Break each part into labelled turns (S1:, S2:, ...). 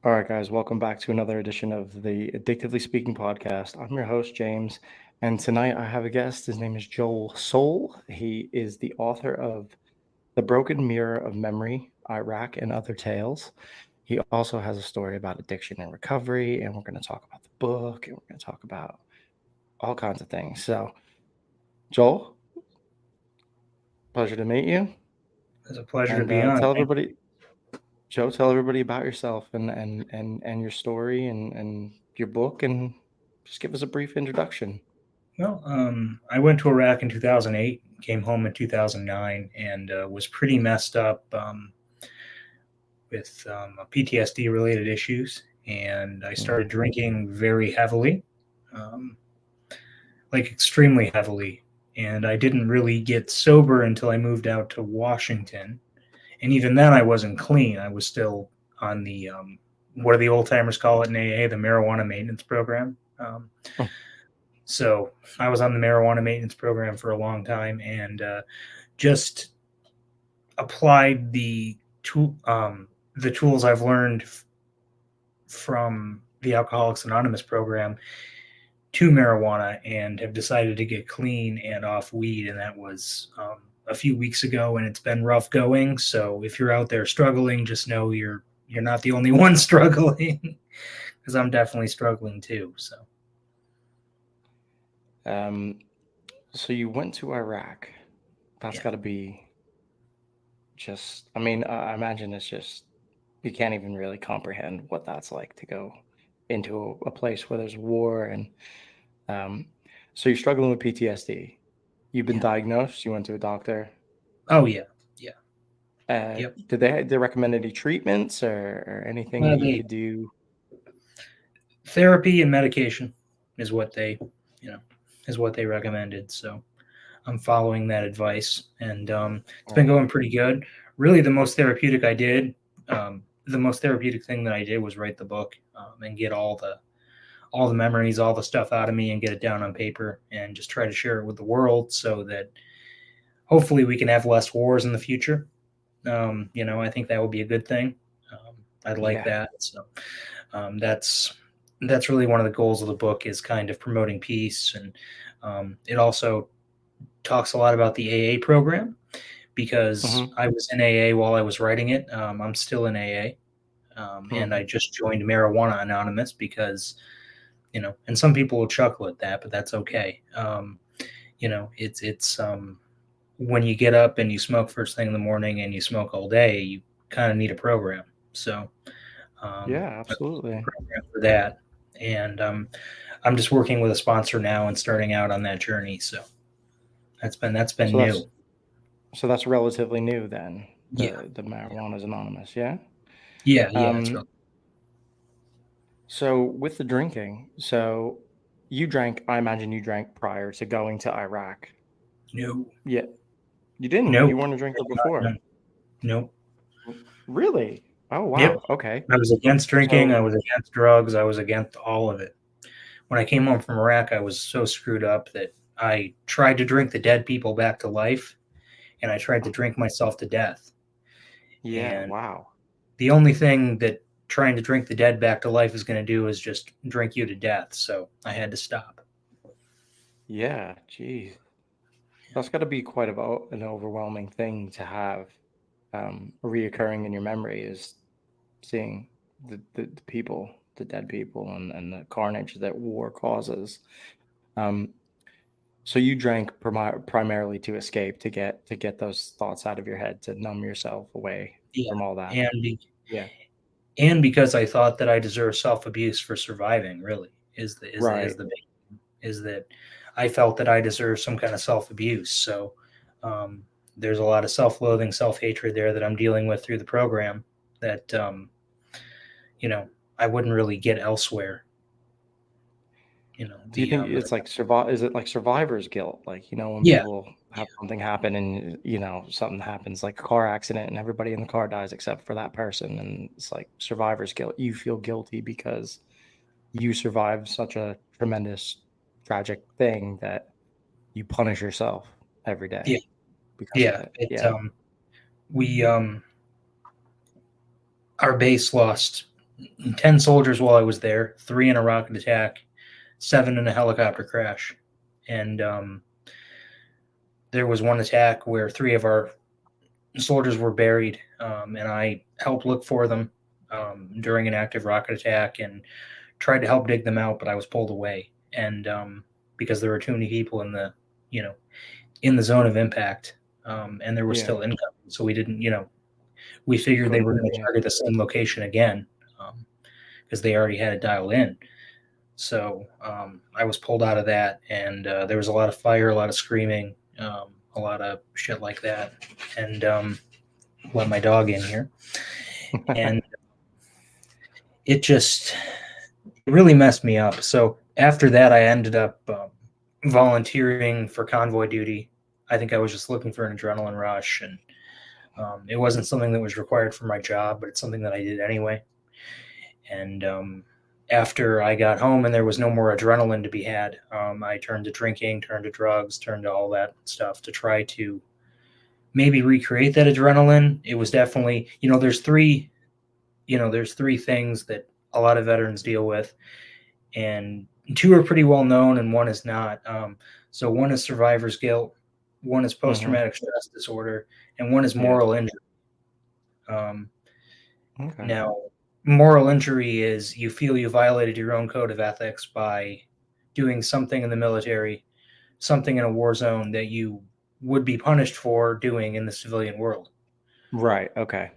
S1: All right, guys, welcome back to another edition of the Addictively Speaking podcast. I'm your host, James, and tonight I have a guest. His name is Joe Soel. He is the author of The Broken Mirror of Memory, Iraq, and Other Tales. He also has a story about addiction and recovery, and we're going to talk about the book, and we're going to talk about all kinds of things. So, Joel, pleasure to meet you.
S2: It's a pleasure to
S1: And
S2: be on.
S1: tell
S2: Thank you.
S1: everybody, Joe, tell everybody about yourself and your story and your book, and just give us a brief introduction.
S2: Well, I went to Iraq in 2008, came home in 2009, and was pretty messed up with PTSD related issues. And I
S1: Mm.
S2: started drinking very heavily, um, like extremely heavily. And I didn't really get sober until I moved out to Washington. And even then, I wasn't clean. I was still on the what do the old timers call it in AA, the marijuana maintenance program.
S1: Oh,
S2: So I was on the marijuana maintenance program for a long time and just applied the tools I've learned from the Alcoholics Anonymous program to marijuana and have decided to get clean and off weed. And that was a few weeks ago, and it's been rough going. So if you're out there struggling, just know you're not the only one struggling, because I'm definitely struggling too. So
S1: um, so you went to Iraq. That's
S2: yeah,
S1: got to be just, I mean, I imagine it's just, you can't even really comprehend what that's like to go into a place where there's war. And um, so you're struggling with PTSD. You've been
S2: yeah.
S1: diagnosed, you went to a doctor.
S2: Oh yeah, yeah, yep.
S1: Did they recommend any treatments or anything that you
S2: They
S1: could do?
S2: therapy and medication is what they, you know, is what they recommended. So I'm following that advice, and it's been
S1: Right.
S2: going pretty good. Really, the most therapeutic thing that I did was write the book and get all the memories, all the stuff out of me, and get it down on paper, and just try to share it with the world, so that hopefully we can have less wars in the future. I think that would be a good thing. I'd like
S1: Yeah.
S2: that. So um, that's that's really one of the goals of the book, is kind of promoting peace, and it also talks a lot about the AA program, because
S1: Hmm.
S2: I was in AA while I was writing it. I'm still in AA, and
S1: Hmm.
S2: I just joined Marijuana Anonymous because, and some people will chuckle at that, but that's okay. It's when you get up and you smoke first thing in the morning and you smoke all day, you kind of need a program. So
S1: Yeah,
S2: I was in a
S1: absolutely.
S2: program for that, and I'm just working with a sponsor now and starting out on that journey. So that's been
S1: So
S2: new.
S1: that's relatively new then.
S2: Yeah,
S1: The
S2: yeah,
S1: Marijuana's Anonymous, yeah.
S2: yeah. It's
S1: Um,
S2: real.
S1: so with the drinking, so you drank, I imagine you drank prior to going to Iraq.
S2: No,
S1: Yeah, you didn't.
S2: nope,
S1: You weren't a drinker before.
S2: no, nope.
S1: Really? Oh
S2: Yep.
S1: wow. Okay.
S2: I was against drinking.
S1: So
S2: I was against drugs. I was against all of it. When I came home from Iraq, I was so screwed up that I tried to drink the dead people back to life, and I tried to drink myself to death.
S1: yeah,
S2: And
S1: wow.
S2: the only thing that trying to drink the dead back to life is going to do is just drink you to death. So I had to stop.
S1: Yeah, geez. That's got to be quite an overwhelming thing to have reoccurring in your memory is seeing the people, the dead people, and the carnage that war causes. Um, so you drank primarily to escape, to get those thoughts out of your head, to numb yourself away
S2: Yeah,
S1: from all that.
S2: and be,
S1: Yeah.
S2: and because I thought that I deserve self abuse for surviving. Really, is
S1: Right.
S2: the big is that I felt that I deserve some kind of self abuse. So um, there's a lot of self loathing, self hatred there that I'm dealing with through the program that you know I wouldn't really get elsewhere.
S1: Do you think it's like is it like survivor's guilt? Like, when
S2: Yeah,
S1: people
S2: yeah,
S1: have something happen and, something happens, like a car accident and everybody in the car dies except for that person. And it's like survivor's guilt. You feel guilty because you survived such a tremendous, tragic thing that you punish yourself every
S2: yeah,
S1: day because of
S2: yeah.
S1: it.
S2: It
S1: Yeah.
S2: we our base lost 10 soldiers while I was there, 3 in a rocket attack, 7 in a helicopter crash. And there was one attack where 3 of our soldiers were buried, and I helped look for them during an active rocket attack and tried to help dig them out, but I was pulled away. And because there were too many people in the, in the zone of impact, and there were
S1: Yeah.
S2: still incoming, so we didn't, we figured they
S1: Couldn't
S2: were
S1: do
S2: going to
S1: anything.
S2: target the same location again because they already had it dialed in. So I was pulled out of that, and there was a lot of fire, a lot of screaming, a lot of shit like that. And let my dog in here. And it really messed me up. So after that, I ended up volunteering for convoy duty. I think I was just looking for an adrenaline rush, and it wasn't something that was required for my job, but it's something that I did anyway. And after I got home and there was no more adrenaline to be had, I turned to drinking, turned to drugs, turned to all that stuff to try to maybe recreate that adrenaline. It was definitely, there's three things that a lot of veterans deal with, and 2 are pretty well known and 1 is not. So 1 is survivor's guilt, 1 is post-traumatic stress disorder, and 1 is
S1: Yeah.
S2: moral injury.
S1: Okay.
S2: Now, moral injury is you feel you violated your own code of ethics by doing something in the military, something in a war zone that you would be punished for doing in the civilian world.
S1: Right. Okay.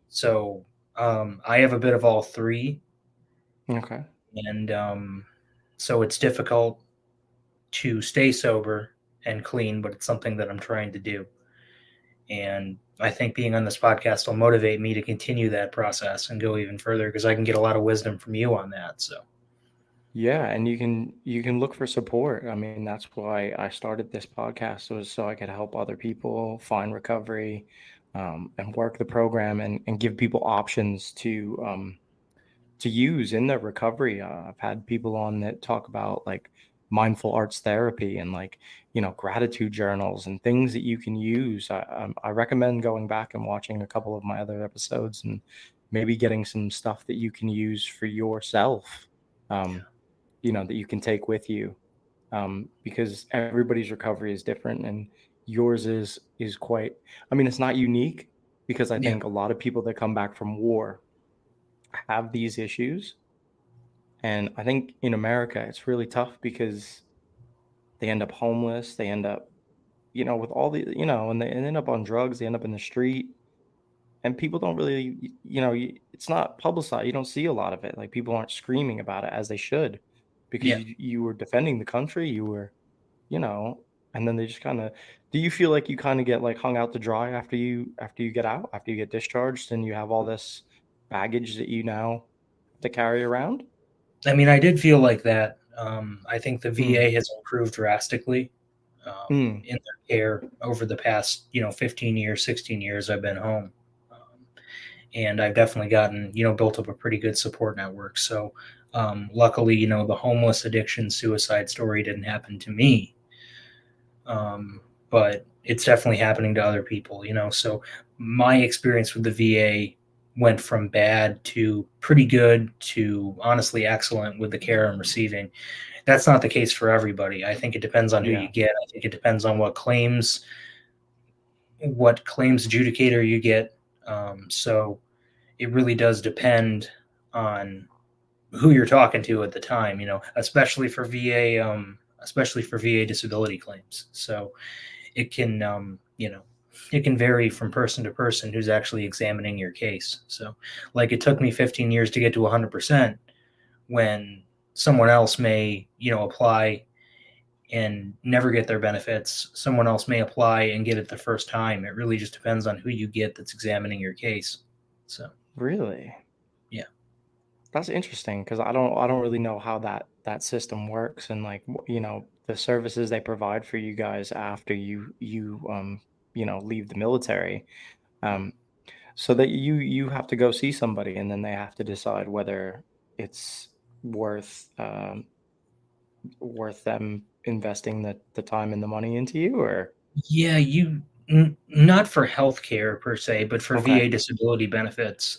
S2: So I have a bit of all 3.
S1: Okay.
S2: And so it's difficult to stay sober and clean, but it's something that I'm trying to do. And I think being on this podcast will motivate me to continue that process and go even further because I can get a lot of wisdom from you on that. So
S1: Yeah, and you can look for support. I mean, that's why I started this podcast, was so I could help other people find recovery, and work the program, and give people options to use in their recovery. I've had people on that talk about like mindful arts therapy and like, gratitude journals and things that you can use. I recommend going back and watching a couple of my other episodes and maybe getting some stuff that you can use for yourself. Um, that you can take with you, because everybody's recovery is different, and yours is quite, I mean, it's not unique, because I
S2: yeah,
S1: think a lot of people that come back from war have these issues. And I think in America it's really tough because they end up homeless, they end up, with all the, and they end up on drugs, they end up in the street, and people don't really, it's not publicized. You don't see a lot of it. Like, people aren't screaming about it as they should, because
S2: yeah.
S1: you were defending the country, you were, you know, and then they just kind of, do you feel like you kind of get like hung out to dry after you get out, after you get discharged, and you have all this baggage that you now have to carry around?
S2: I mean, I did feel like that. I think the
S1: Mm.
S2: VA has improved drastically
S1: Mm.
S2: in their care over the past, 15 years, 16 years I've been home. And I've definitely gotten, built up a pretty good support network. So luckily, the homeless addiction suicide story didn't happen to me, but it's definitely happening to other people. So my experience with the VA went from bad to pretty good to honestly excellent with the care I'm receiving. That's not the case for everybody. I think it depends on who
S1: Yeah.
S2: you get. I think it depends on what claims adjudicator you get. So it really does depend on who you're talking to at the time, especially for VA disability claims. So it can, it can vary from person to person who's actually examining your case. So, like, it took me 15 years to get to 100% when someone else may, apply and never get their benefits. Someone else may apply and get it the first time. It really just depends on who you get that's examining your case. So,
S1: Really?
S2: yeah.
S1: That's interesting, because I don't really know how that system works, and like, the services they provide for you guys after you leave the military. Um, so that you have to go see somebody, and then they have to decide whether it's worth them investing the time and the money into you, or
S2: Yeah, not for healthcare per se, but for
S1: okay.
S2: VA disability benefits,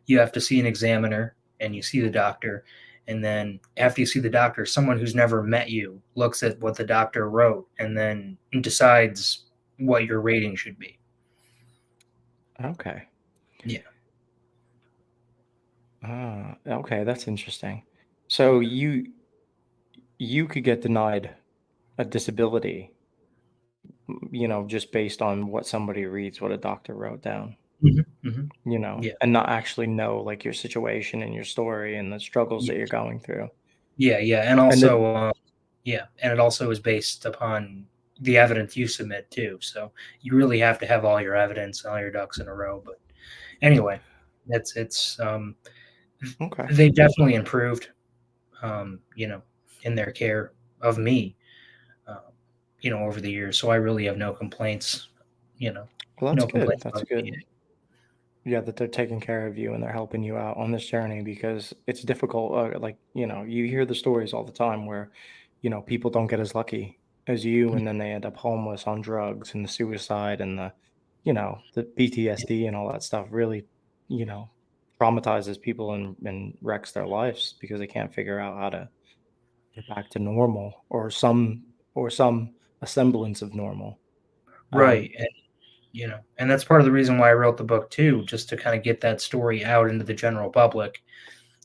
S2: you have to see an examiner. and you see the doctor, and then after you see the doctor, someone who's never met you looks at what the doctor wrote and then decides what your rating should be.
S1: Okay.
S2: Yeah.
S1: Okay, that's interesting. So you could get denied a disability, just based on what somebody reads, what a doctor wrote down,
S2: Hmm. Hmm. Yeah.
S1: and not actually know like your situation and your story and the struggles
S2: Yeah.
S1: that you're going through.
S2: Yeah. Yeah. And
S1: And
S2: also,
S1: the
S2: yeah, and it also is based upon the evidence you submit too. So you really have to have all your evidence, all your ducks in a row. But anyway, it's
S1: Okay.
S2: they definitely improved, you know, in their care of me, uh, over the years. So I really have no complaints, you know,
S1: Well, that's
S2: no
S1: good.
S2: complaints
S1: That's
S2: about
S1: good.
S2: it.
S1: Yeah, that they're taking care of you and they're helping you out on this journey because it's difficult. Like, you hear the stories all the time where, people don't get as lucky as you and then they end up homeless on drugs and the suicide and the PTSD and all that stuff really, you know, traumatizes people and wrecks their lives because they can't figure out how to get back to normal or some a semblance of normal.
S2: Right.
S1: Um,
S2: And that's part of the reason why I wrote the book too, just to kind of get that story out into the general public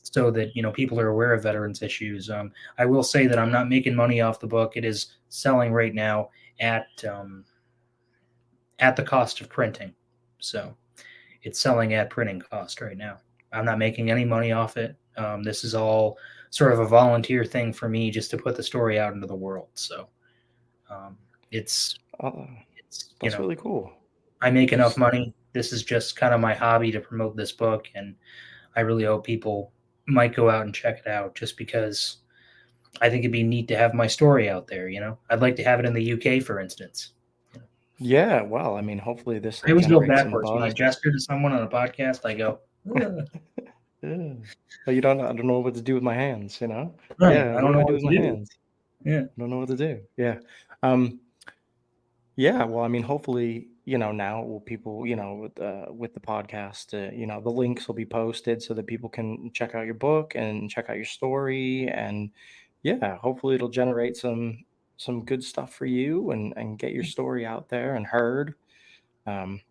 S2: so that people are aware of veterans issues. I will say that I'm not making money off the book. It is selling right now at at the cost of printing, so it's selling at printing cost right now. I'm not making any money off it. This is all sort of a volunteer thing for me, just to put the story out into the world. So um, it's
S1: uh,
S2: it's
S1: that's really cool.
S2: I make enough
S1: There's
S2: money. This is just kind of my hobby to promote this book, and I really hope people might go out and check it out just because I think it'd be neat to have my story out there. I'd like to have it in the UK, for instance.
S1: Yeah, well, I mean, hopefully this
S2: I
S1: will
S2: always go
S1: generate some
S2: backwards when I
S1: buzz.
S2: gesture to someone on a podcast. I go, "Ugh."
S1: Yeah. But I don't know what to do with my hands, you know?
S2: Right.
S1: Yeah,
S2: I
S1: what
S2: don't
S1: do
S2: know
S1: I do
S2: what
S1: with
S2: to
S1: my
S2: do.
S1: hands?
S2: Yeah.
S1: I don't know what to do. Yeah. Um, yeah, well, I mean, hopefully, now will people, with the podcast, the links will be posted so that people can check out your book and check out your story and yeah, hopefully it'll generate some good stuff for you and get your story out there and heard. Um,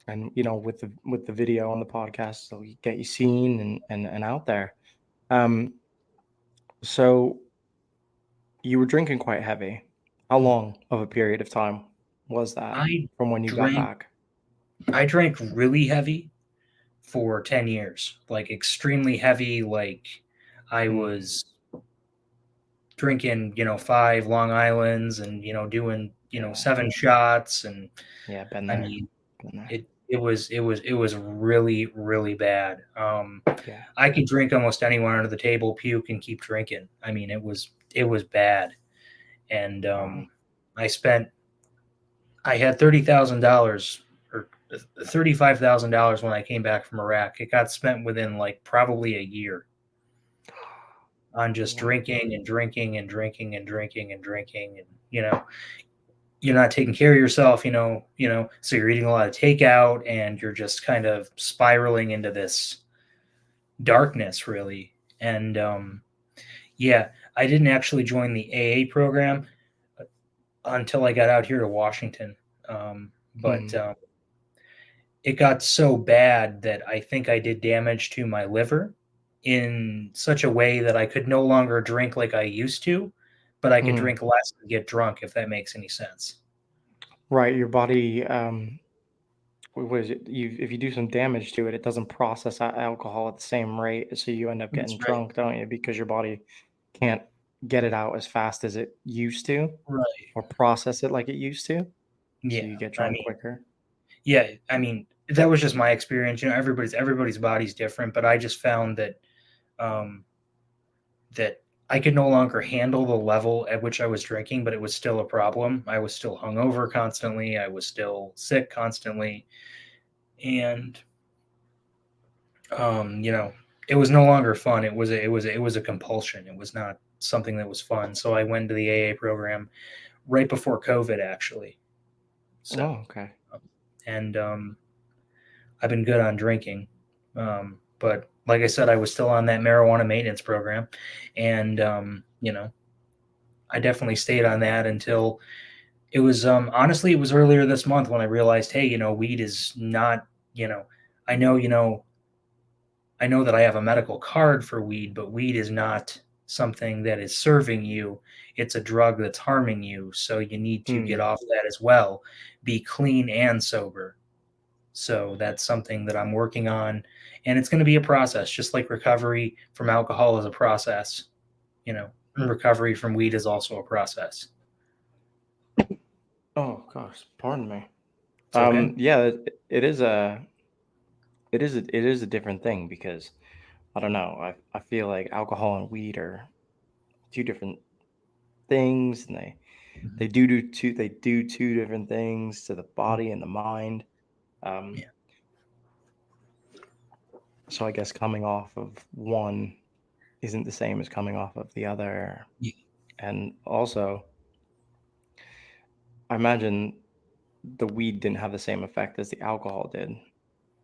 S1: and with the video on the podcast so get you seen and out there. Um so you were drinking quite heavy. How long of a period of time was that
S2: I
S1: from when you got
S2: drank.
S1: back?
S2: I drank really heavy for 10 years, like extremely heavy. Like I
S1: Mm,
S2: was drinking, 5 Long Islands and doing,
S1: yeah,
S2: 7 shots, and
S1: yeah, been
S2: I
S1: there,
S2: mean,
S1: been there.
S2: it was really really bad.
S1: Yeah.
S2: I could drink almost anyone under the table, puke, and keep drinking. I mean, it was bad, and
S1: Wow.
S2: I had $30,000 or $35,000 when I came back from Iraq. It got spent within like probably a year on just
S1: Boy.
S2: drinking and drinking and drinking and drinking and drinking, and you're not taking care of yourself, so you're eating a lot of takeout and you're just kind of spiraling into this darkness, really. And yeah, I didn't actually join the AA program until I got out here to Washington. But
S1: Mm,
S2: it got so bad that I think I did damage to my liver in such a way that I could no longer drink like I used to, but I could
S1: mm.
S2: drink less and get drunk, if that makes any sense.
S1: Right, your body, what is it? If you do some damage to it, it doesn't process alcohol at the same rate, so you end up
S2: That's
S1: getting
S2: right.
S1: drunk, don't you? Because your body can't get it out as fast as it used to,
S2: Right.
S1: or process it like it used to, so
S2: Yeah.
S1: you get
S2: I
S1: drunk
S2: mean,
S1: quicker.
S2: yeah. I mean, that was just my experience. Everybody's body's different, but I just found um, that I could no longer handle the level at which I was drinking, but it was still a problem. I was still hungover constantly. I was still sick constantly, and it was no longer fun. It was a compulsion. It was not something that was fun. So I went to the AA program right before COVID, actually. So,
S1: Oh, okay.
S2: and I've been good on drinking, but like I said, I was still on that marijuana maintenance program, and I definitely stayed on that until it was honestly it was earlier this month when I realized, hey, weed is not, I know, I know that I have a medical card for weed, but weed is not something that is serving you. It's a drug that's harming you. So you need to get
S1: Hmm.
S2: off that as well. Be clean and sober. So that's something that I'm working on. And it's going to be a process, just like recovery from alcohol is a process. Recovery from weed is also a process.
S1: Oh gosh, pardon me.
S2: It's okay.
S1: Yeah, it is a different thing because I don't know. I feel like alcohol and weed are two different things, and they do two different things to the body and the mind. Um,
S2: Yeah.
S1: so I guess coming off of one isn't the same as coming off of the other.
S2: Yeah.
S1: And also, I imagine the weed didn't have the same effect as the alcohol did,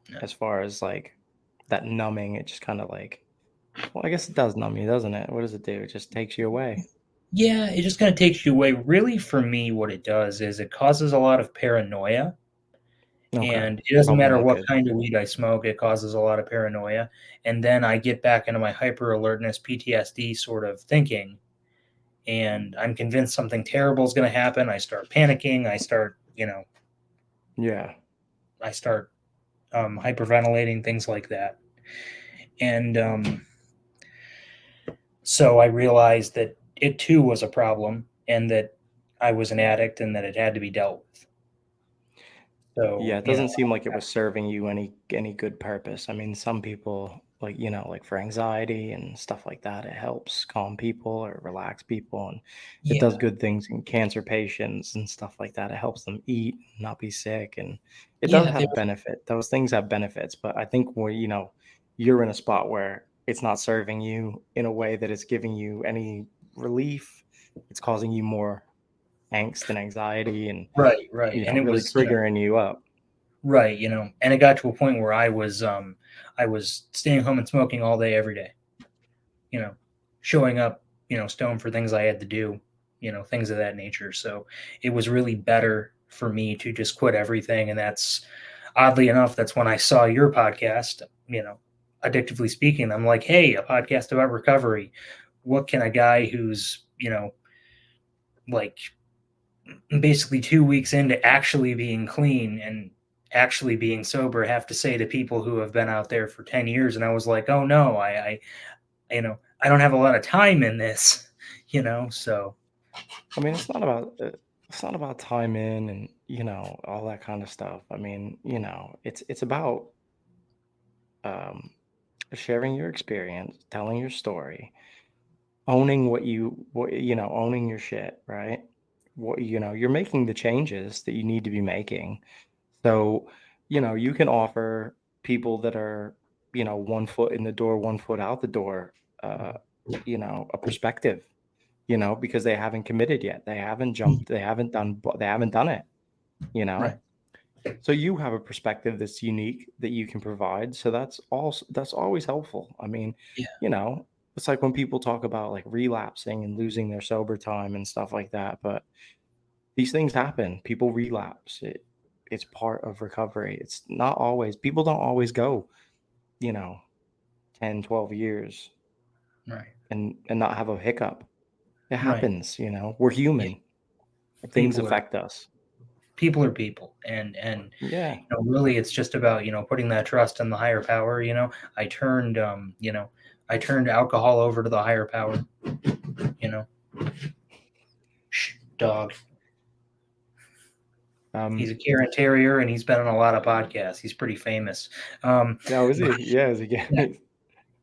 S2: No.
S1: as far as like that numbing. It just kind of like, well, I guess it does numb you, doesn't it? What does it do? It just takes you away.
S2: Yeah, it just kind of takes you away. Really, for me, what it does is it causes a lot of paranoia.
S1: Okay.
S2: And it doesn't
S1: Probably
S2: matter
S1: not
S2: what
S1: good.
S2: kind of weed I smoke, it causes a lot of paranoia. And then I get back into my hyper alertness, PTSD sort of thinking, and I'm convinced something terrible is going to happen. I start panicking.
S1: Yeah.
S2: I start hyperventilating, things like that. And so I realized that it too was a problem and that I was an addict and that it had to be dealt with.
S1: Yeah,
S2: So,
S1: it doesn't seem like it was serving you any good purpose. I mean, some people like, like for anxiety and stuff like that, it helps calm people or relax people, and it does
S2: yeah,
S1: good things in cancer patients and stuff like that. It helps them eat, not be sick, and it does
S2: yeah, there,
S1: have benefit. Those things have benefits, but I think where, you're in a spot where it's not serving you in a way that it's giving you any relief. It's causing you more angst and anxiety and,
S2: right, right. And it
S1: really
S2: was,
S1: triggering you up.
S2: right, and it got to a point where I was staying home and smoking all day every day, you know, showing up, stoned for things I had to do, things of that nature. So it was really better for me to just quit everything. And that's oddly enough, that's when I saw your podcast, addictively speaking. I'm like, hey, a podcast about recovery. What can a guy who's, like basically 2 weeks into actually being clean and actually being sober have to say to people who have been out there for 10 years? And I was like, oh no, I don't have a lot of time in this, so
S1: I mean, it's not about time in and, all that kind of stuff. I mean, it's about um, sharing your experience, telling your story, owning owning your shit, right? You're making the changes that you need to be making. So, you can offer people that are, 1 foot in the door, 1 foot out the door, uh, a perspective, because they haven't committed yet. They haven't jumped, they haven't done it, you know?
S2: right.
S1: So you have a perspective that's unique that you can provide. So that's always helpful. I mean,
S2: Yeah.
S1: you know, it's like when people talk about like relapsing and losing their sober time and stuff like that, but these things happen. People relapse. It's part of recovery. It's not always, people don't always go, you know, 10, 12 years
S2: Right.
S1: and not have a hiccup. It
S2: Right.
S1: happens, we're
S2: Yeah.
S1: human. Things
S2: people are
S1: affect us.
S2: people are people, and
S1: Yeah.
S2: really it's just about putting that trust in the higher power. I turned I turned alcohol over to the higher power. you know Shh, dog. He's a
S1: Um,
S2: Karen Terrier, and he's been on a lot of podcasts. He's pretty famous.
S1: no, is
S2: But
S1: he? Yeah, is he
S2: yeah,
S1: getting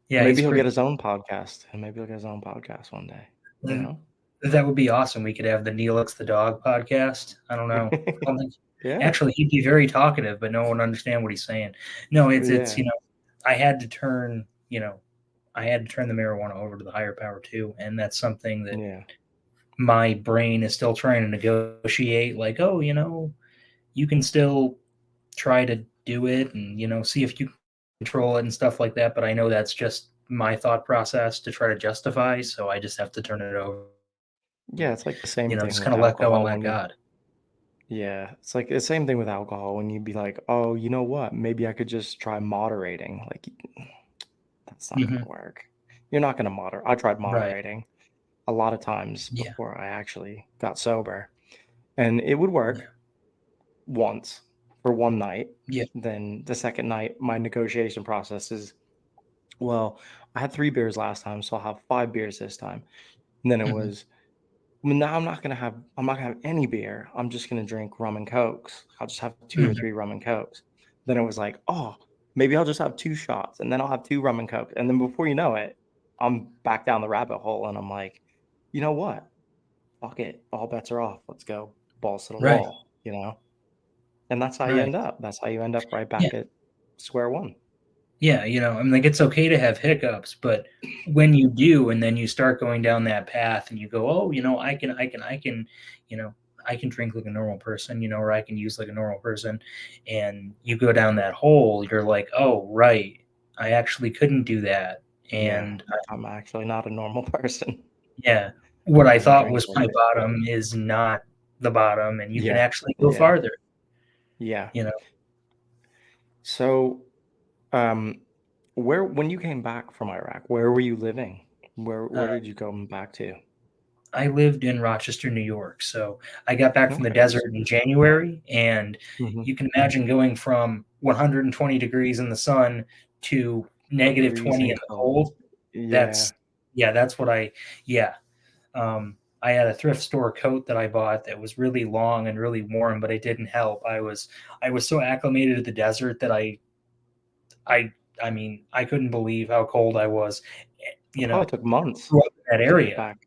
S2: yeah,
S1: maybe
S2: he's
S1: he'll get
S2: pretty.
S1: his own podcast, and maybe he'll get his own podcast one day, you
S2: Mm,
S1: know?
S2: that would be awesome. We could have the Neelix the dog podcast. I don't know. I don't think,
S1: Yeah,
S2: actually, he'd be very talkative, but no one would understand what he's saying. No, it's
S1: yeah,
S2: I had to turn I had to turn the marijuana over to the higher power too, and that's something that
S1: yeah.
S2: my brain is still trying to negotiate. Like, you can still try to do it, and see if you control it and stuff like that, but I know that's just my thought process to try to justify, so I just have to turn it over,
S1: Yeah, it's like the same
S2: just
S1: thing
S2: kind
S1: with
S2: of let go and
S1: alcohol
S2: let
S1: when you
S2: God.
S1: yeah, it's like the same thing with alcohol when you'd be like, "Oh, you know what? Maybe I could just try moderating." Like that's not
S2: Hmm.
S1: gonna work. You're not gonna moderate. I tried
S2: Right.
S1: moderating a lot of times
S2: Yeah.
S1: before I actually got sober, and it would
S2: Yeah.
S1: work once for one night.
S2: Yeah.
S1: Then the second night, my negotiation process is, well, I had 3 beers last time, so I'll have 5 beers this time. And then it
S2: Hmm.
S1: was, well, now I'm not gonna have any beer. I'm just gonna drink rum and cokes. I'll just have 2 or 3 rum and cokes. Then it was like, oh, maybe I'll just have 2 shots, and then I'll have 2 rum and cokes. And then before you know it, I'm back down the rabbit hole, and I'm like, you know what? Fuck it. All bets are off. Let's go balls to the
S2: Right.
S1: wall, you know? And that's how you
S2: Right.
S1: end up. That's how you end up right
S2: Yeah.
S1: back at square one.
S2: Yeah. I mean, like, it's okay to have hiccups, but when you do, and then you start going down that path and you go, oh, you know, I can drink like a normal person, or I can use like a normal person. And you go down that hole, you're like, oh, right. I actually couldn't do that.
S1: Yeah,
S2: And
S1: I'm actually not a normal person.
S2: yeah, what I
S1: I
S2: thought
S1: drink
S2: was
S1: quite a
S2: my
S1: bit.
S2: bottom is not the bottom, and you can
S1: Yeah,
S2: actually go
S1: yeah,
S2: farther,
S1: yeah.
S2: you know.
S1: So, um, where when you came back from Iraq, where were you living? Where
S2: Uh,
S1: did you come back to?
S2: I lived in Rochester, New York, so I got back from the
S1: Okay.
S2: desert in January, and
S1: Mhm.
S2: you can imagine going from 120 degrees in the sun to negative 20 in
S1: Freezing
S2: the
S1: cold.
S2: cold.
S1: Yeah.
S2: That's yeah, that's what I yeah. I had a thrift store coat that I bought that was really long and really warm, but it didn't help. I was so acclimated to the desert that I I mean, I couldn't believe how cold I was,
S1: It
S2: you know,
S1: probably took months
S2: grew up in that
S1: to get
S2: area,
S1: back.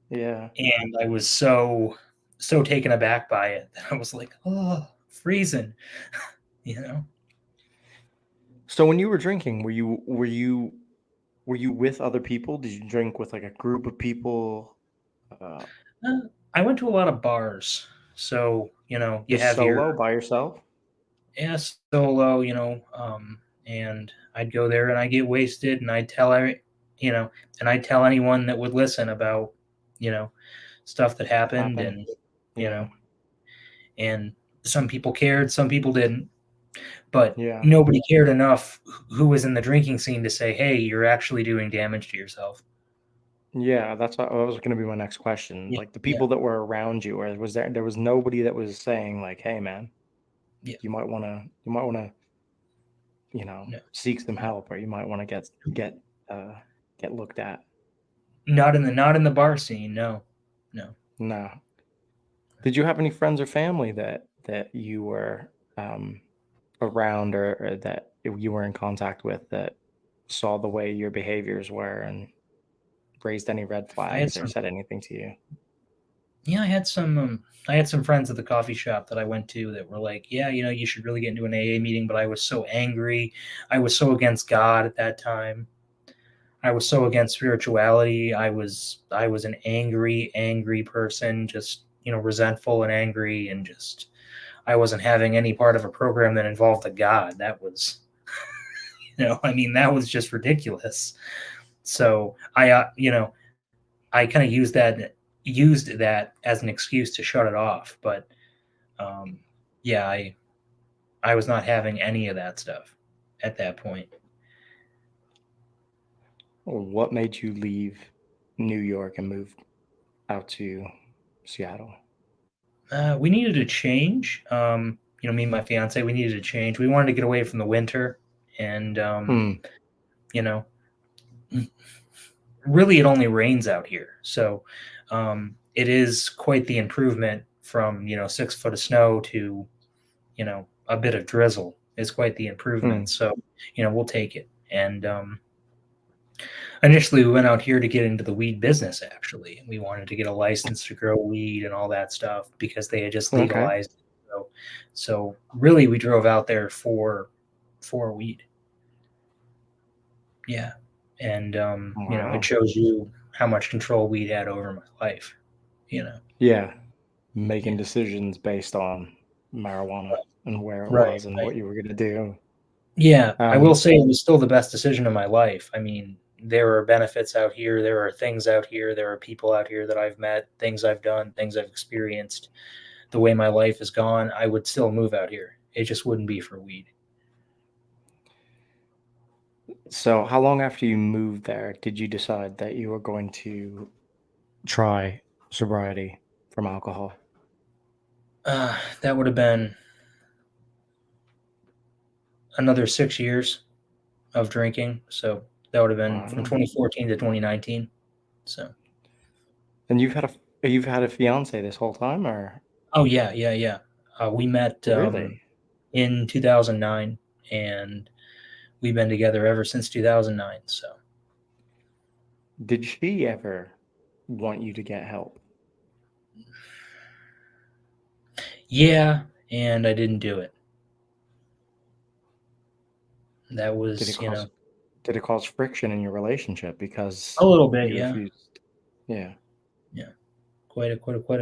S1: Yeah.
S2: and I was so taken aback by it that I was like, "Oh, freezing," you know?
S1: So when you were drinking, were you with other people? Did you drink with like a group of people? Uh,
S2: I went to a lot of bars, so, you
S1: just
S2: have your
S1: solo by yourself?
S2: yeah, solo, and I'd go there and I'd get wasted, and you know, and I'd tell anyone that would listen about, you know, stuff that
S1: What
S2: happened,
S1: happened?
S2: and you
S1: Yeah.
S2: know, and some people cared, some people didn't, but
S1: Yeah.
S2: nobody cared enough who was in the drinking scene to say, "Hey, you're actually doing damage to yourself."
S1: Yeah, that's what was gonna be my next question.
S2: Yeah,
S1: Like the
S2: yeah,
S1: people that were around you, or there was nobody that was saying like, "Hey man,
S2: yeah.
S1: you might wanna,
S2: No,
S1: seek some
S2: no,
S1: help, or you might wanna uh get looked at."
S2: not in the bar scene. No, no.
S1: No. Did you have any friends or family that you were around, or that you were in contact with that saw the way your behaviors were and raised any red
S2: I had
S1: flags or
S2: some.
S1: said anything to you?
S2: Yeah, I had some friends at the coffee shop that I went to that were like, "Yeah, you should really get into an AA meeting." But I was so angry. I was so against God at that time. I was so against spirituality. I was an angry, angry person, just resentful and angry, and just I wasn't having any part of a program that involved a God. That was, I mean, that was just ridiculous. So I kind of used that as an excuse to shut it off. But um, yeah, I was not having any of that stuff at that point.
S1: Or what made you leave New York and move out to Seattle?
S2: We needed a change. Me and my fiance, we needed a change. We wanted to get away from the winter, and
S1: Hmm.
S2: you know, really, it only rains out here, so it is quite the improvement from 6 foot of snow to a bit of drizzle is quite the
S1: Hmm.
S2: improvement. So we'll take it. And initially, we went out here to get into the weed business. Actually, we wanted to get a license to grow weed and all that stuff because they had just
S1: Okay.
S2: legalized it. So really, we drove out there for weed. Yeah, and it
S1: Wow.
S2: shows you how much control weed had over my life. You know,
S1: Yeah.
S2: yeah,
S1: Making decisions based on marijuana and where it
S2: right,
S1: was and
S2: right,
S1: what you were gonna do.
S2: Yeah, I will
S1: Um,
S2: say it was still the best decision of my life. I mean, there are benefits out here, there are things out here, there are people out here that I've met, things I've done, things I've experienced. The way my life has gone, I would still move out here. It just wouldn't be for weed.
S1: so how long after you moved there did you decide that you were going to try sobriety from alcohol?
S2: That would have been another 6 years of drinking. So that would have been from
S1: Wow.
S2: 2014 to 2019. So,
S1: And you've had a fiance this whole time, or
S2: oh yeah, yeah, yeah. We met
S1: really?
S2: in 2009, and we've been together ever since 2009. So,
S1: Did she ever want you to get help?
S2: yeah, and I didn't do it. That
S1: Did it
S2: was,
S1: cause did it cause friction in your relationship because
S2: a little bit,
S1: you
S2: yeah,
S1: refused? Yeah.
S2: yeah, quite a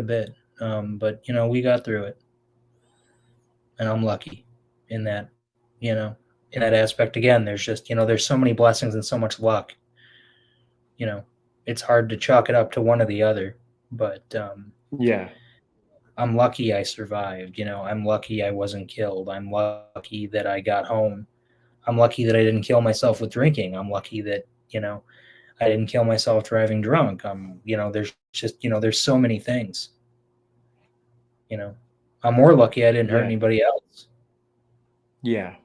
S2: bit. But we got through it, and I'm lucky in that, you know, in that aspect. Again, there's just, there's so many blessings and so much luck. You know, it's hard to chalk it up to one or the other, but
S1: Yeah.
S2: I'm lucky I survived. I'm lucky I wasn't killed. I'm lucky that I got home. I'm lucky that I didn't kill myself with drinking. I'm lucky that, I didn't kill myself driving drunk. There's just, there's so many things, you know. I'm more lucky I didn't hurt
S1: Yeah.
S2: anybody else.
S1: Yeah.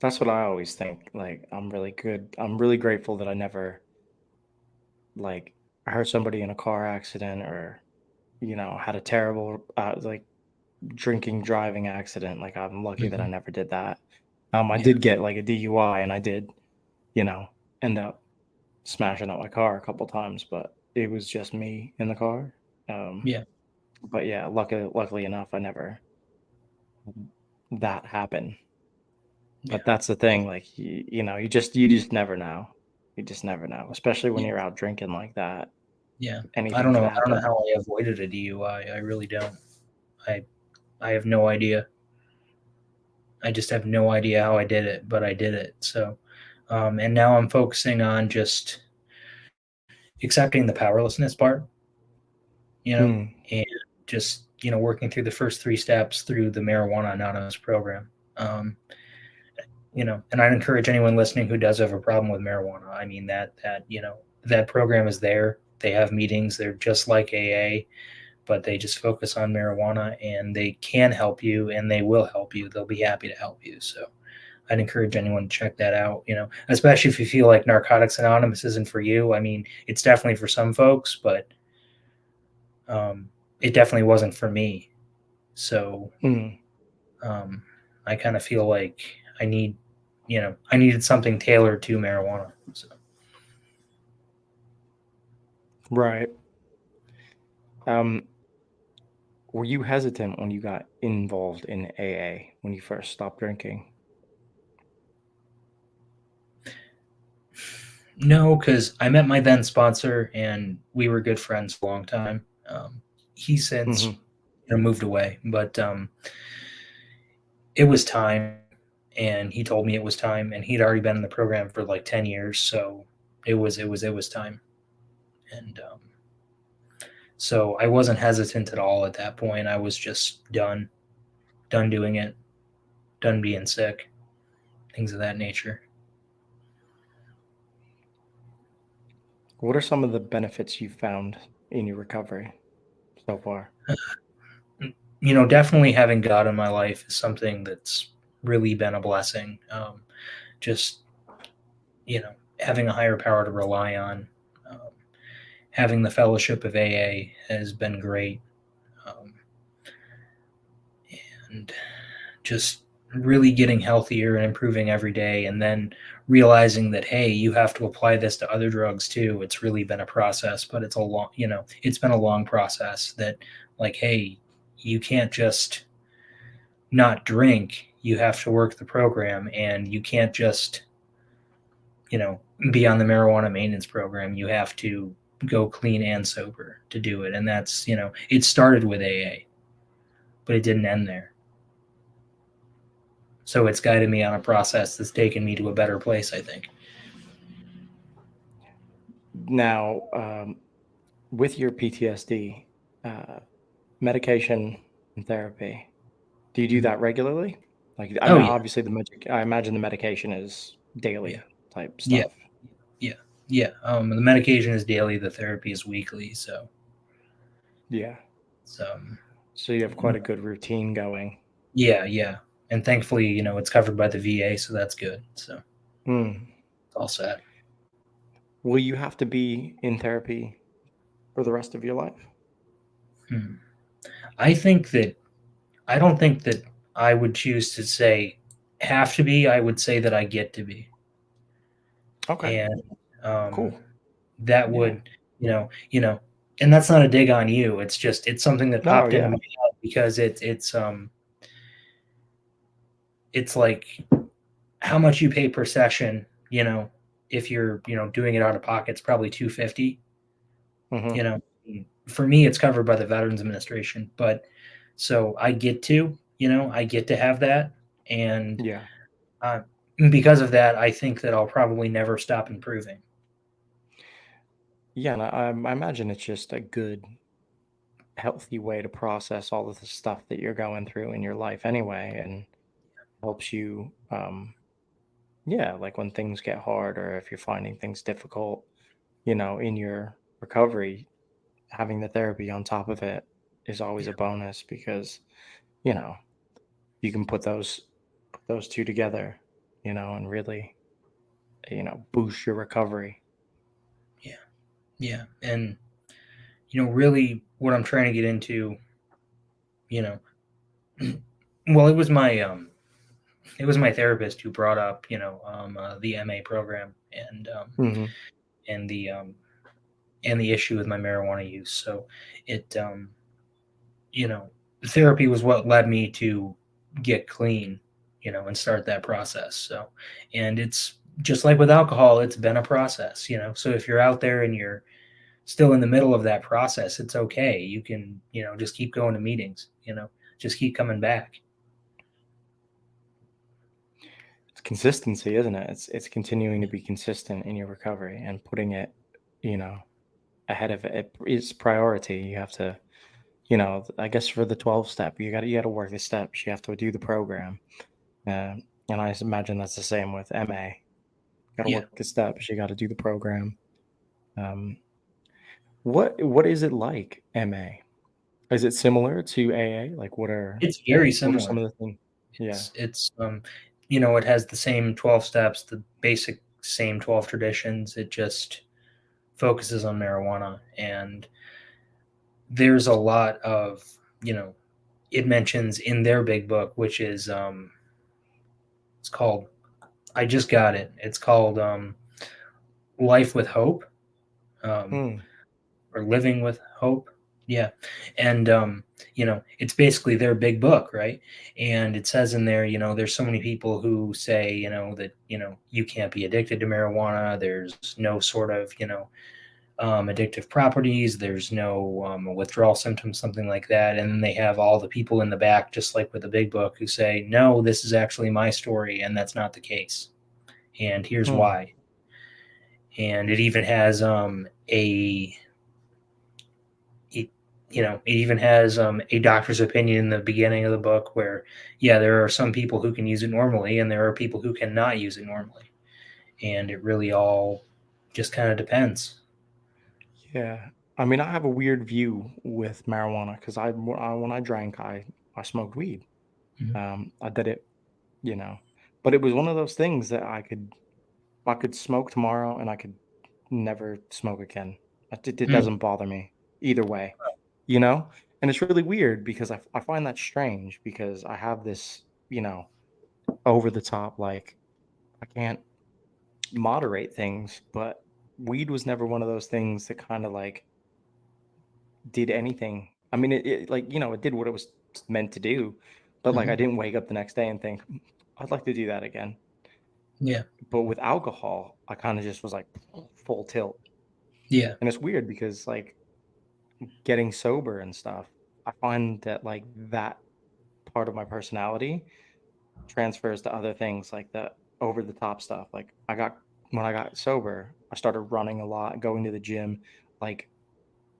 S1: That's what I always think. Like, I'm really grateful that I never, like, hurt somebody in a car accident or, had a terrible, drinking driving accident. Like, I'm lucky that I
S2: Mhm.
S1: never did that. I
S2: Yeah.
S1: did get like a DUI and I did, you know, end up smashing up my car a couple times, but it was just me in the car. Um,
S2: Yeah.
S1: but yeah, luckily enough, I never that happened.
S2: Yeah.
S1: But that's the thing, like you just never know. You just never know, especially when
S2: Yeah.
S1: you're out drinking like that.
S2: Yeah. I
S1: Anything
S2: don't
S1: could
S2: know. I don't know
S1: happen.
S2: how I avoided a DUI. I really don't. I I have no idea. I just have no idea how I did it, but I did it. So, and now I'm focusing on just accepting the powerlessness part,
S1: Mm,
S2: and just working through the first three steps through the Marijuana Anonymous program. Um, and I'd encourage anyone listening who does have a problem with marijuana. I mean that program is there. They have meetings. They're just like AA, but they just focus on marijuana, and they can help you, and they will help you. They'll be happy to help you. So I'd encourage anyone to check that out, especially if you feel like Narcotics Anonymous isn't for you. I mean, it's definitely for some folks, but it definitely wasn't for me. So
S1: mm,
S2: um, I kind of feel like I needed something tailored to marijuana. So
S1: right. Um, were you hesitant when you got involved in AA when you first stopped drinking?
S2: no, because I met my then sponsor, and we were good friends for a long time. He since
S1: Hmm.
S2: moved away, but it was time, and he told me it was time, and he'd already been in the program for like 10 years, so it was time, and so I wasn't hesitant at all at that point. I was just done doing it, done being sick, things of that nature.
S1: What are some of the benefits you found in your recovery so far?
S2: Definitely having God in my life is something that's really been a blessing. Just having a higher power to rely on. Um, Having the fellowship of AA has been great, um, and just really getting healthier and improving every day, and then realizing that, hey, you have to apply this to other drugs too. It's really been a process, but it's been a long process. That, like, hey, you can't just not drink. You have to work the program, and you can't just you know be on the marijuana maintenance program. You have to go clean and sober to do it, and that's it started with AA, but it didn't end there. So it's guided me on a process that's taken me to a better place, I think.
S1: Now, with your PTSD, uh, medication and therapy, do you do
S2: Mhm.
S1: that regularly? Like, I
S2: Oh
S1: mean,
S2: yeah,
S1: obviously I imagine the medication is
S2: yeah,
S1: daily type
S2: yeah,
S1: stuff.
S2: yeah, yeah. The medication is daily. The therapy is weekly.
S1: Yeah.
S2: So
S1: So you have quite a good routine going.
S2: yeah, yeah. And thankfully, it's covered by the VA, so that's good. So
S1: Hmm.
S2: it's all set.
S1: Will you have to be in therapy for the rest of your life?
S2: Hmm. I think that I don't think that I would choose to say have to be. I would say that I get to be,
S1: Okay.
S2: and um,
S1: Cool.
S2: that
S1: Yeah.
S2: would, and that's not a dig on you. It's just it's something that
S1: No,
S2: popped into my
S1: yeah.
S2: head because it's like how much you pay per session. If you're doing it out of pocket, it's probably 250.
S1: Hmm.
S2: You know, for me, it's covered by the Veterans Administration, but so I get to have that, and
S1: Yeah.
S2: uh, because of that, I think that I'll probably never stop improving.
S1: Yeah, and I imagine it's just a good, healthy way to process all of the stuff that you're going through in your life anyway, and helps you, yeah, like when things get hard or if you're finding things difficult, in your recovery, having the therapy on top of it is always
S2: Yeah,
S1: a bonus because, you know, you can put those two together, and really, boost your recovery.
S2: yeah, yeah, and really, what I'm trying to get into, you know, well, it was my therapist who brought up, the MA program
S1: Hmm.
S2: and the and the issue with my marijuana use. So it you know, therapy was what led me to get clean, and start that process. So, and it's just like with alcohol, it's been a process, So if you're out there and you're still in the middle of that process, it's okay. You can, just keep going to meetings, just keep coming back.
S1: It's consistency, isn't it? It's continuing to be consistent in your recovery and putting it, you know, ahead of it. It's priority. You have to, I guess for the 12 step, you got to work the steps. You have to do the program. And I imagine that's the same with MA. Got to
S2: Yeah.
S1: work the steps. You got to do the program. Um, what is it like, MA? Is it similar to AA? Like
S2: It's very
S1: what are some
S2: similar.
S1: of the things? Yeah.
S2: It has the same 12 steps, the basic same 12 traditions. It just focuses on marijuana, and there's a lot of, you know, it mentions in their big book, which is it's called, I just got it. It's called Life with Hope, um,
S1: Hmm.
S2: or Living with Hope. Yeah. And it's basically their big book, right? And it says in there, there's so many people who say, that, you can't be addicted to marijuana. There's no sort of, addictive properties. There's no withdrawal symptoms, something like that. And then they have all the people in the back, just like with the big book, who say, no, this is actually my story, and that's not the case. And here's
S1: Hmm.
S2: why. And it even has it, it even has a doctor's opinion in the beginning of the book where, yeah, there are some people who can use it normally, and there are people who cannot use it normally. And it really all just kind of depends.
S1: Yeah. I mean, I have a weird view with marijuana because when I drank, I smoked weed.
S2: Mhm.
S1: I did it, you know, but it was one of those things that I could smoke tomorrow and I could never smoke again. It
S2: Mm.
S1: doesn't bother me either way, you know? And it's really weird because I find that strange because I have this, over the top, like I can't moderate things, but weed was never one of those things that kind of like did anything. I mean, it like, it did what it was meant to do, but like I
S2: Mhm.
S1: didn't wake up the next day and think, I'd like to do that again."
S2: Yeah.
S1: But with alcohol, I kind of just was like full tilt.
S2: Yeah.
S1: And it's weird because like getting sober and stuff, I find that like that part of my personality transfers to other things like the over the top stuff. Like when I got sober, I started running a lot, going to the gym, like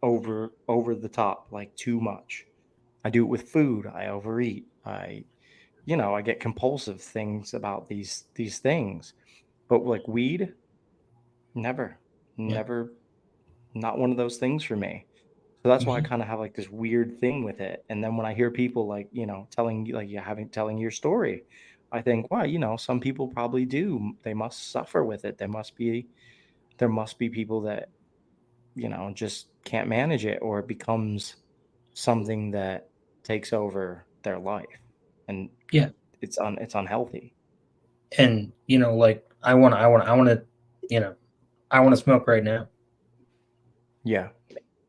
S1: over the top, like too much. I do it with food. I overeat. I get compulsive things about these things. But like weed, never,
S2: Yeah.
S1: never, not one of those things for me. So that's why I
S2: Hmm.
S1: kind of have like this weird thing with it. And then when I hear people like, telling like you having telling your story, I think, wow, some people probably do. They must suffer with it. There must be people that, just can't manage it, or it becomes something that takes over their life. And
S2: Yeah.
S1: it's unhealthy.
S2: And like you know, I want to smoke right now.
S1: Yeah.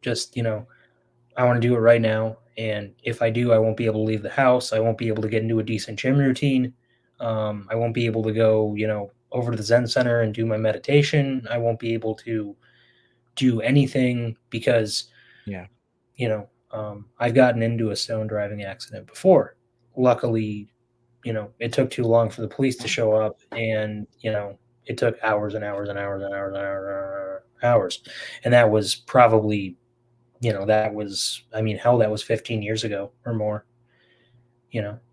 S2: Just I want to do it right now. And if I do, I won't be able to leave the house. I won't be able to get into a decent gym routine. I won't be able to go, over to the Zen Center and do my meditation. I won't be able to do anything because,
S1: Yeah.
S2: I've gotten into a stone driving accident before. Luckily, it took too long for the police to show up, and it took hours and hours and hours and hours and hours, hours. And that was probably, that was, I mean, hell, that was 15 years ago or more.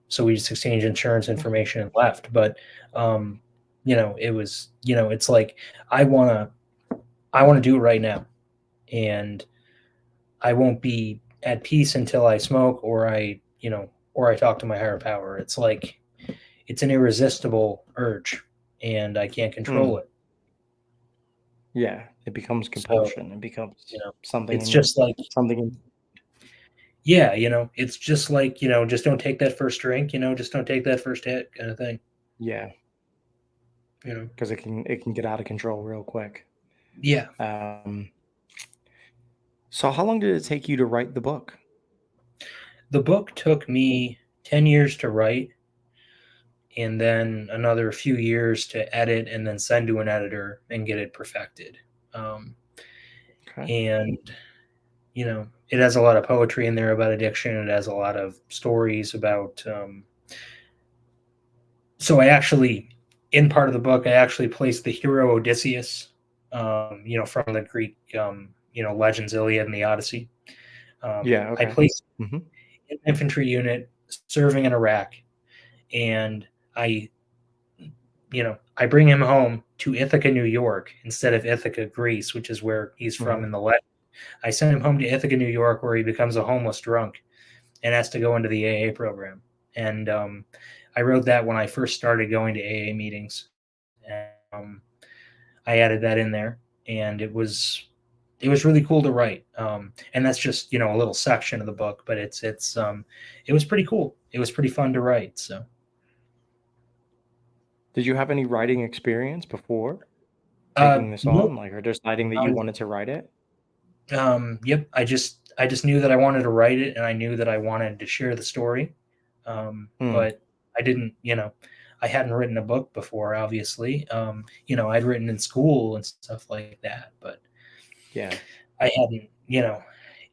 S2: So we just exchanged insurance information and left. But it was, it's like I want to do it right now, and I won't be at peace until I smoke, or I talk to my higher power. It's like it's an irresistible urge, and I can't control
S1: Mm.
S2: it.
S1: Yeah. It becomes
S2: So,
S1: compulsion. It
S2: you
S1: becomes
S2: know,
S1: something
S2: it's
S1: in your
S2: just like,
S1: something in
S2: yeah, it's just like, just don't take that first drink, just don't take that first hit kind of thing,
S1: yeah,
S2: you know.
S1: because it can get out of control real quick.
S2: Yeah.
S1: Um, so how long did it take you to write the book?
S2: The book took me 10 years to write, and then another few years to edit and then send to an editor and get it perfected. Um,
S1: Okay.
S2: and it has a lot of poetry in there about addiction. It has a lot of stories about. So I actually, in part of the book, I actually placed the hero Odysseus, from the Greek, legends Iliad and the Odyssey.
S1: Yeah.
S2: I
S1: Okay.
S2: placed
S1: Hmm.
S2: an infantry unit serving in Iraq, and I, I bring him home to Ithaca, New York, instead of Ithaca, Greece, which is where he's from
S1: Hmm.
S2: in the legend. I send him home to Ithaca, New York, where he becomes a homeless drunk and has to go into the AA program. And I wrote that when I first started going to AA meetings, and I added that in there, and it was really cool to write. And that's just a little section of the book, but it was pretty cool. It was pretty fun to write. So
S1: Did you have any writing experience before taking this
S2: no,
S1: on, like, or deciding that
S2: I
S1: you
S2: was
S1: wanted to write it?
S2: yep. I just knew that I wanted to write it, and I knew that I wanted to share the story.
S1: Hmm.
S2: But I didn't, I hadn't written a book before, obviously. I'd written in school and stuff like that, but
S1: Yeah.
S2: I hadn't,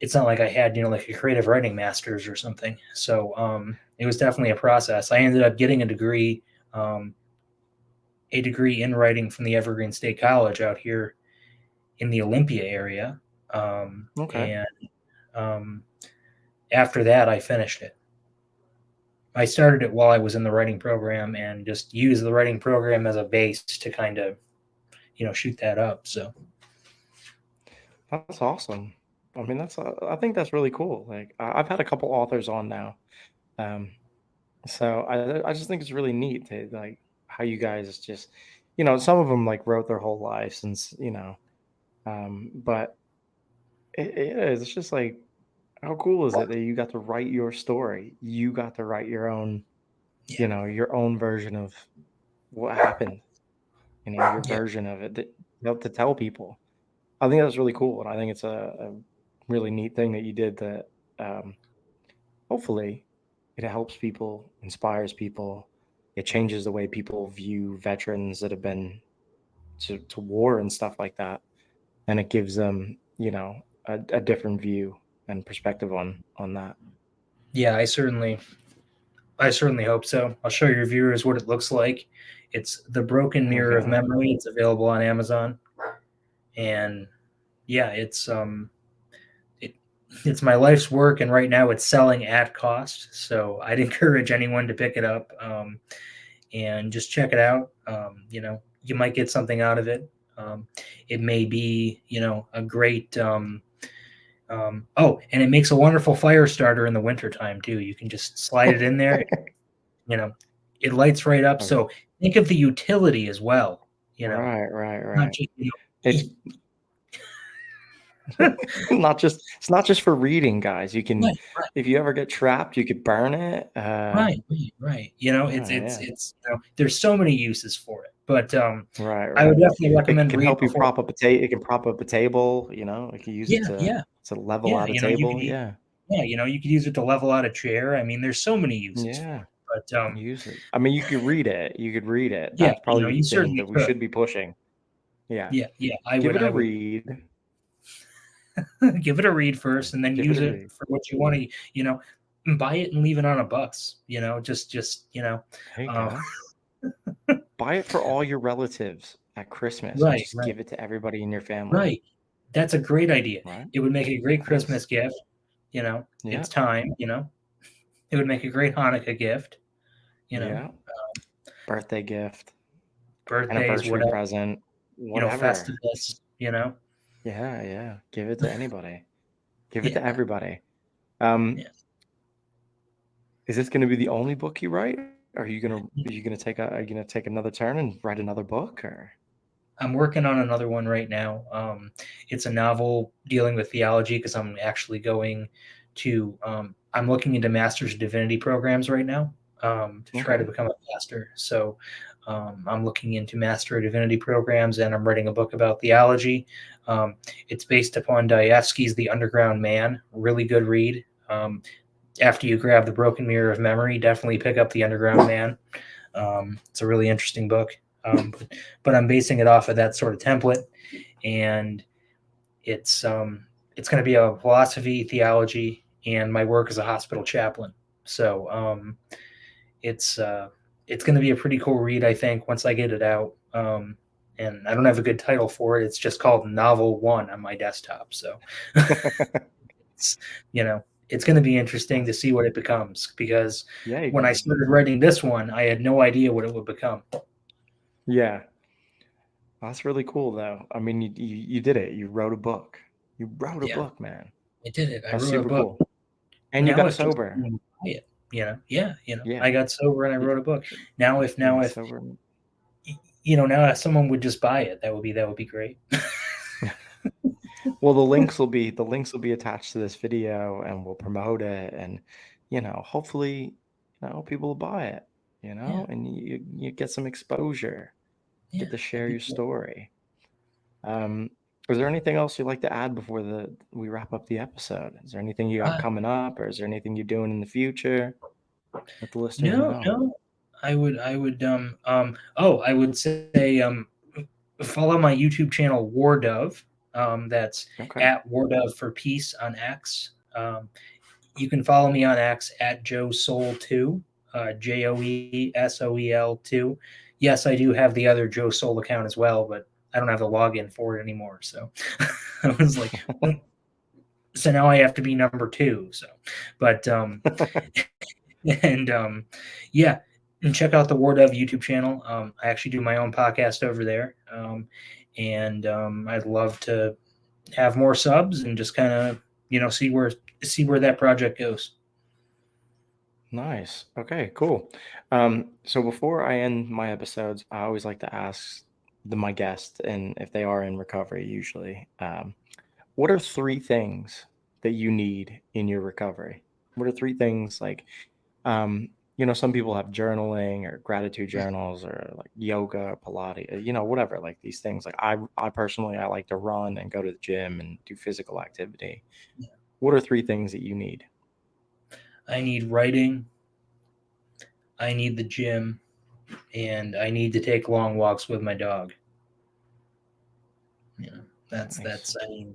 S2: it's not like I had, like a creative writing master's or something. So it was definitely a process. I ended up getting um, a degree in writing from the Evergreen State College out here in the Olympia area.
S1: Okay.
S2: And um, after that, I finished it. I started it while I was in the writing program and just used the writing program as a base to kind of, shoot that up. So,
S1: That's awesome. I mean, I think that's really cool. Like, I've had a couple authors on now. Um, so I just think it's really neat to like how you guys just, some of them like wrote their whole lives since, but it is, it's just like, how cool is it that you got to write your story? You got to write
S2: yeah,
S1: your own version of what happened, your
S2: yeah,
S1: version of it that, to tell people. I think that's really cool. And I think it's a really neat thing that you did that, um, hopefully it helps people, inspires people. It changes the way people view veterans that have been to war and stuff like that. And it gives them, a different view and perspective on that.
S2: yeah. I certainly hope so. I'll show your viewers what it looks like. It's The Broken Mirror of
S1: Okay.
S2: Memory. It's available on Amazon, and yeah, it, it's my life's work, and right now it's selling at cost. So I'd encourage anyone to pick it up, and just check it out. You might get something out of it. It may be, a great. And it makes a wonderful fire starter in the wintertime too. You can just slide it in there. You know, it lights right up.
S1: Okay.
S2: So think of the utility as well. Not
S1: Right.
S2: just
S1: It's it's not just for reading, guys. You can,
S2: right,
S1: if you ever get trapped, you could burn it.
S2: right.
S1: Yeah.
S2: There's so many uses for it, but I would
S1: Right.
S2: definitely
S1: It
S2: recommend
S1: can
S2: read
S1: help you
S2: before.
S1: prop up a table. It can prop up a table. You can use it
S2: Yeah, yeah,
S1: to level
S2: yeah.
S1: out a table. Yeah.
S2: You could use it to level out a chair. I mean, there's so many uses for
S1: Yeah.
S2: it, but
S1: Use it. I mean, you could read it. You could read it.
S2: yeah,
S1: That's probably
S2: you
S1: the thing
S2: certainly
S1: that we
S2: could.
S1: should be pushing. Yeah.
S2: Yeah, I
S1: Give
S2: would,
S1: it a
S2: I would
S1: read.
S2: give it a read first, and then
S1: Give it
S2: use
S1: a
S2: it
S1: read.
S2: for what you want to. Buy it and leave it on a bus. Just
S1: There you
S2: uh,
S1: go. Buy it for all your relatives at Christmas and
S2: right,
S1: just give it to everybody in your family.
S2: right. That's a great idea.
S1: Right?
S2: It would make a great
S1: That is.
S2: Christmas gift.
S1: Yeah.
S2: It's time. It would make a great Hanukkah gift. You know,
S1: Yeah. Birthday gift,
S2: birthdays,
S1: anniversary
S2: whatever.
S1: present, whatever.
S2: Festivus.
S1: Yeah. Give it to anybody. Give it
S2: Yeah,
S1: to everybody. Um,
S2: yeah.
S1: is this going to be the only book you write? Are you gonna take another turn and write another book, or?
S2: I'm working on another one right now. It's a novel dealing with theology because I'm actually going to. I'm looking into Master's of Divinity programs right now to try to
S1: Okay.
S2: become a pastor. So I'm looking into Master of Divinity programs, and I'm writing a book about theology. It's based upon Dostoevsky's The Underground Man. Really good read. After you grab The Broken Mirror of Memory, definitely pick up The Underground Man. It's a really interesting book. But I'm basing it off of that sort of template, and it's going to be a philosophy, theology, and my work as a hospital chaplain. So it's going to be a pretty cool read, I think, once I get it out. And I don't have a good title for it. It's just called Novel One on my desktop. So it's it's going to be interesting to see what it becomes, because
S1: Yeah.
S2: when I started writing this one, I had no idea what it would become.
S1: Yeah. That's really cool, though. I mean, you did it. You wrote a book. You wrote a
S2: Yeah,
S1: book, man.
S2: I did it. I
S1: That's
S2: wrote a
S1: super
S2: book.
S1: cool. And you
S2: Now
S1: got
S2: if just
S1: sober.
S2: someone buy it, yeah,
S1: Yeah.
S2: I got sober and I wrote a book. Now if
S1: You got sober.
S2: now if someone would just buy it, that would be great.
S1: Well, the links will be attached to this video, and we'll promote it, and hopefully, people will buy it,
S2: Yeah,
S1: and you get some exposure,
S2: yeah,
S1: get to
S2: that'd
S1: share
S2: be
S1: your
S2: cool.
S1: story. Um, is there anything else you'd like to add before we wrap up the episode? Is there anything you got
S2: Uh,
S1: coming up, or is there anything you're doing in the future? Let the listeners
S2: no,
S1: know.
S2: no, I would say follow my YouTube channel War Dove. That's
S1: Okay.
S2: at War Dove for Peace on X. You can follow me on X at Joe Soel 2, JoeSoel 2. Yes, I do have the other Joe Soel account as well, but I don't have the login for it anymore. So I was like, so now I have to be number 2. So, but and yeah, and check out the Word of YouTube channel. I actually do my own podcast over there, and I'd love to have more subs and just kind of see where that project goes.
S1: Nice. Okay, cool. So before I end my episodes, I always like to ask my guests, and if they are in recovery, usually, what are 3 things that you need in your recovery? What are 3 things, like, some people have journaling or gratitude
S2: Right.
S1: journals, or like yoga or Pilates, whatever, like these things. Like I personally, I like to run and go to the gym and do physical activity.
S2: Yeah.
S1: What are 3 things that you need?
S2: I need writing, I need the gym, and I need to take long walks with my dog. You know,
S1: Nice.
S2: I mean,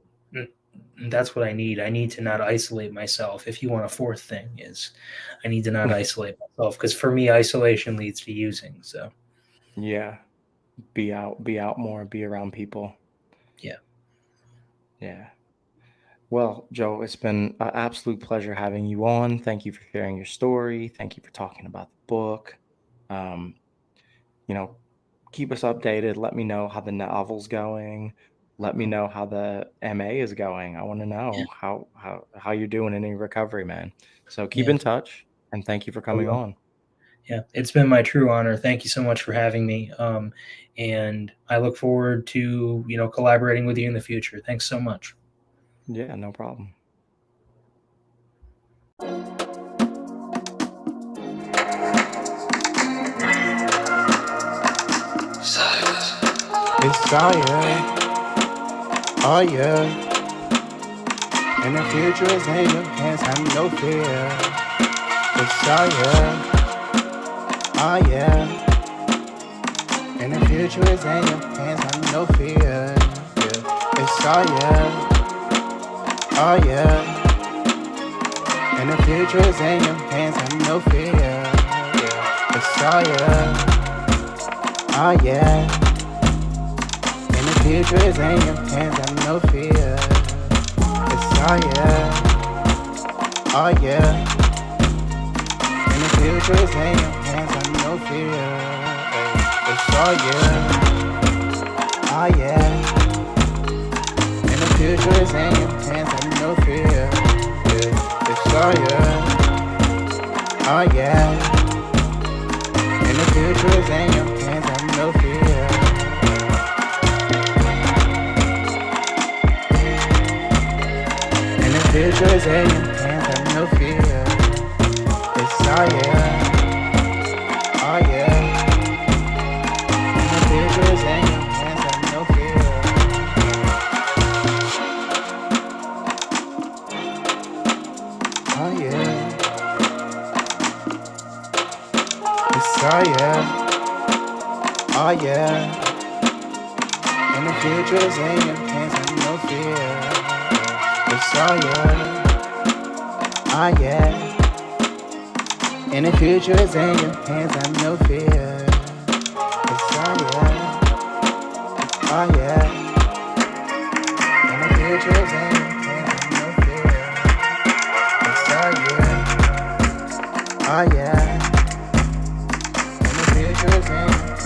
S2: that's what I need. I need to not isolate myself. If you want a fourth thing, is I need to not isolate myself, because for me, isolation leads to using. So
S1: Yeah. Be out more, be around people.
S2: yeah,
S1: Yeah. Well, Joe, it's been an absolute pleasure having you on. Thank you for sharing your story. Thank you for talking about the book. Um, you know, keep us updated. Let me know how the novel's going. Let me know how the MA is going. I want to
S2: yeah,
S1: know how you're doing in your recovery, man. So keep
S2: yeah.
S1: in touch, and thank you for
S2: I
S1: coming
S2: will.
S1: on.
S2: Yeah, it's been my true honor. Thank you so much for having me. And I look forward to collaborating with you in the future. Thanks so much.
S1: Yeah, no problem.
S3: It's all yeah, oh yeah. And the future is in your hands, have no fear. It's all yeah, oh yeah. And the future is in your hands, have no fear. Yeah. It's all yeah, oh yeah. And the future is in your hands, have no fear. Yeah. It's all yeah, oh yeah. And the future is in your hands, have no fear. It's all yeah, oh yeah. And the future is in your hands, have no fear. It's all yeah, oh yeah. And the future is in your hands, have no fear. Yeah. It's all yeah, oh yeah. And the future is in your hands, have no fear. And the future is in your hands, have no fear. It's all yeah, oh yeah. And the future is in your hands, have no fear. Oh yeah, it's all yeah, oh yeah. And the future is in your hands, have no fear. It's all yeah, oh yeah. And the future is in your hands, have no fear. It's all yeah, oh yeah. And the future is in your hands, have no fear. It's all yeah, oh yeah. And the future is in your